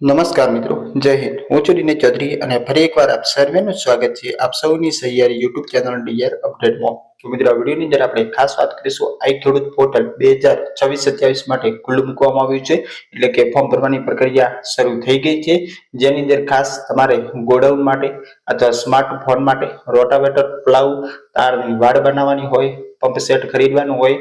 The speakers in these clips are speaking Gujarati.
નમસ્કાર મિત્રો, જય હિન્દ. હું છું દિનેશ ચૌધરી અને ફરી એકવાર આપ સર્વેનું સ્વાગત છે આપ સૌની સહિયારી યુટ્યુબ ચેનલ ડીઆર અપડેટમાં. તો મિત્રો, આ વિડીયોની અંદર આપણે ખાસ વાત કરીશું આઈ ખેડૂત પોર્ટલ 2026-27 માટે ખુલ્લું મૂકવામાં આવ્યું છે, એટલે કે ફોર્મ ભરવાની પ્રક્રિયા શરૂ થઈ ગઈ છે, જેની અંદર ખાસ તમારે ગોડાઉન માટે અથવા સ્માર્ટફોન માટે રોટાવેટર, પ્લાવ, તારની વાડ બનાવવાની હોય, પંપ સેટ ખરીદવાનું હોય,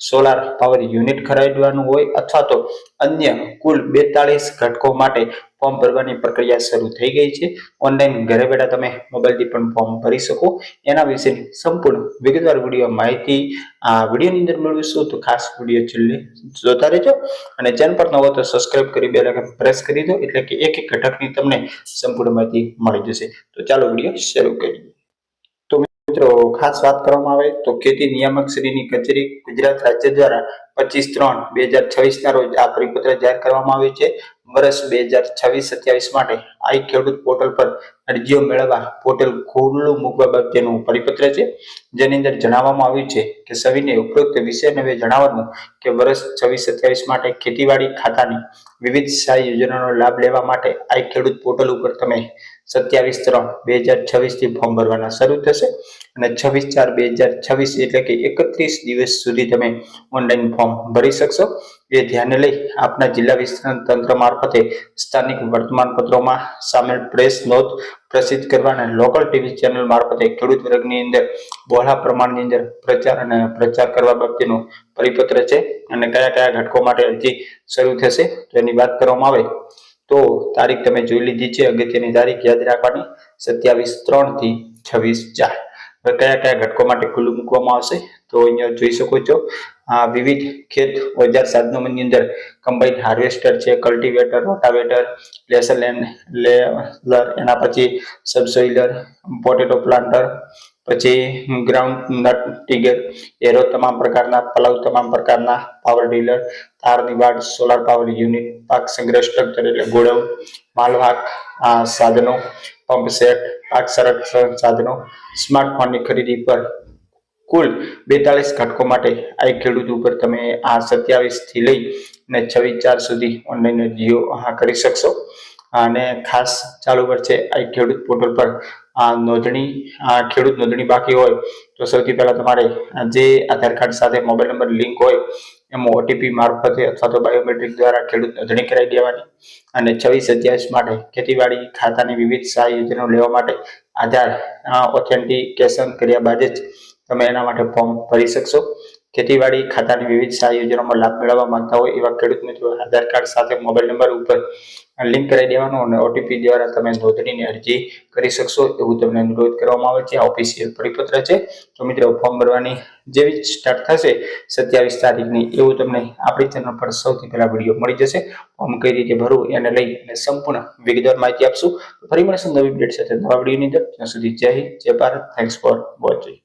સોલાર પાવર યુનિટ ખરીદવાનું હોય અથવા તો અન્ય કુલ 42 ઘટકો માટે ફોર્મ ભરવાની પ્રક્રિયા શરૂ થઈ ગઈ છે. ઓનલાઈન ઘરે બેઠા તમે મોબાઈલથી પણ ફોર્મ ભરી શકો. એના વિશેની સંપૂર્ણ વિગતવાર વિડીયો માહિતી આ વિડીયોની અંદર મેળવીશું, તો ખાસ વિડીયો છેલ્લે જોતા રહેજો અને ચેનલ પર નવો તો સબસ્ક્રાઇબ કરી બેલ આઇકન પ્રેસ કરી દો, એટલે કે એક એક ઘટકની તમને સંપૂર્ણ માહિતી મળી જશે. તો ચાલો વિડીયો શરૂ કરીએ. મિત્રો, ખાસ વાત કરવામાં આવે તો ખેતી નિયામક શ્રીની કચેરી ગુજરાત રાજ્ય દ્વારા 25/3/2026 ના રોજ આ પરિપત્ર જાહેર કરવામાં આવ્યો છે. વર્ષ 2026-27 માટે આઈ ખેડૂત પોર્ટલ પર અરજીઓ મેળવવા પોર્ટલ ખુલ્લું મૂકવા બાબતેનું પરિપત્ર છે, જેની અંદર જણાવવામાં આવ્યું છે કે સવિનય ઉપરોક્ત વિષયને જણાવવાનું કે વર્ષ 26-27 માટે ખેતીવાડી ખાતાની વિવિધ સહાય યોજનાનો લાભ લેવા માટે આઈ ખેડૂત પોર્ટલ ઉપર તમે 27/3/2026 થી ફોર્મ ભરવાના શરૂ થશે અને 26/4/2026 એટલે કે 31 દિવસ સુધી તમે ઓનલાઈન ફોર્મ ભરી શકશો. એ ધ્યાને લઈ આપના જિલ્લા વિસ્તરણ તંત્ર મારફતે સ્થાનિક વર્તમાનપત્રોમાં સામેલ પ્રેસ નોટ પ્રસિદ્ધ કરવા અને લોકલ ટીવી ચેનલ મારફતે ખેડૂત વર્ગની અંદર બહોળા પ્રમાણની અંદર પ્રચાર કરવા બાબતેનું પરિપત્ર છે. અને કયા કયા ઘટકો માટે અરજી શરૂ થશે તો એની વાત કરવામાં આવે તો તારીખ તમે જોઈ લીધી છે. અગત્યની તારીખ યાદ રાખવાની 27/3 થી 26/4. કયા કયા ઘટકો માટે ખુલ્લું મૂકવામાં આવશે તો અહીંયા જોઈ શકો છો. વિવિધ ખેત ઓજાર સાધનોની અંદર કમ્બાઇન હાર્વેસ્ટર છે, કલ્ટિવેટર, રોટાવેટર, લેસર લેવલર, એના પછી સબસોઇલર, પોટેટો પ્લાન્ટર, પછી ગ્રાઉન્ડ નટ ટીગર, એરો તમામ પ્રકારના, પલાવ તમામ પ્રકારના, પાવર ડીલર, તારની વાડ, સોલાર પાવર યુનિટ, પાક સંગ્રહ સ્ટ્રક્ચર એટલે ગોડાઉન, માલવાહક સાધનો, પંપ સેટ, પાક સંરક્ષણ સાધનો, સ્માર્ટફોનની ખરીદી પર કુલ 42 ઘટકો માટે આઈ ખેડૂત ઉપર તમે આ 27 થી લઈ અને 26/4 સુધી ઓનલાઈન અરજીઓ કરી શકશો. અને ખાસ ચાલુ વર્ષે આઈ ખેડૂત પોર્ટલ પર ખેડૂત નોંધણી બાકી હોય તો સૌથી પહેલા તમારે જે આધાર કાર્ડ સાથે મોબાઈલ નંબર લિંક હોય એમાં ઓટીપી મારફતે અથવા તો બાયોમેટ્રિક દ્વારા ખેડૂત નોંધણી કરાવી દેવાની. અને 26/27 માટે ખેતીવાડી ખાતાની વિવિધ સહાય યોજનાઓ લેવા માટે આધાર ઓથેન્ટિકેશન કર્યા બાદ જ તમે એના માટે ફોર્મ ભરી શકશો. ખેતીવાડી ખાતાની વિવિધ સહાય યોજનામાં લાભ મેળવવા માંગતા હોય એવા ખેડૂત મિત્રો આધાર કાર્ડ સાથે મોબાઈલ નંબર ઉપર લિંક કરાવી દેવાનો અને ઓટીપી દ્વારા તમે નોંધણીની અરજી કરી શકશો એવું તમને અનુરોધ કરવામાં આવે છે. આ ઓફિશિયલ પરિપત્ર છે. તો મિત્રો, ફોર્મ ભરવાની જેવી જ સ્ટાર્ટ થશે 27 તારીખની એવું તમને આપણી ચેનલ પર સૌથી પહેલા વિડીયો મળી જશે. ફોર્મ કઈ રીતે ભરવું એને લઈ અને સંપૂર્ણ વિગતવાર માહિતી આપશું. ફરી મળીશું નવી અપડેટ સાથે નવા વિડીયોની અંદર. ત્યાં સુધી જય હિન્દ, જય ભારત. Thanks for watching.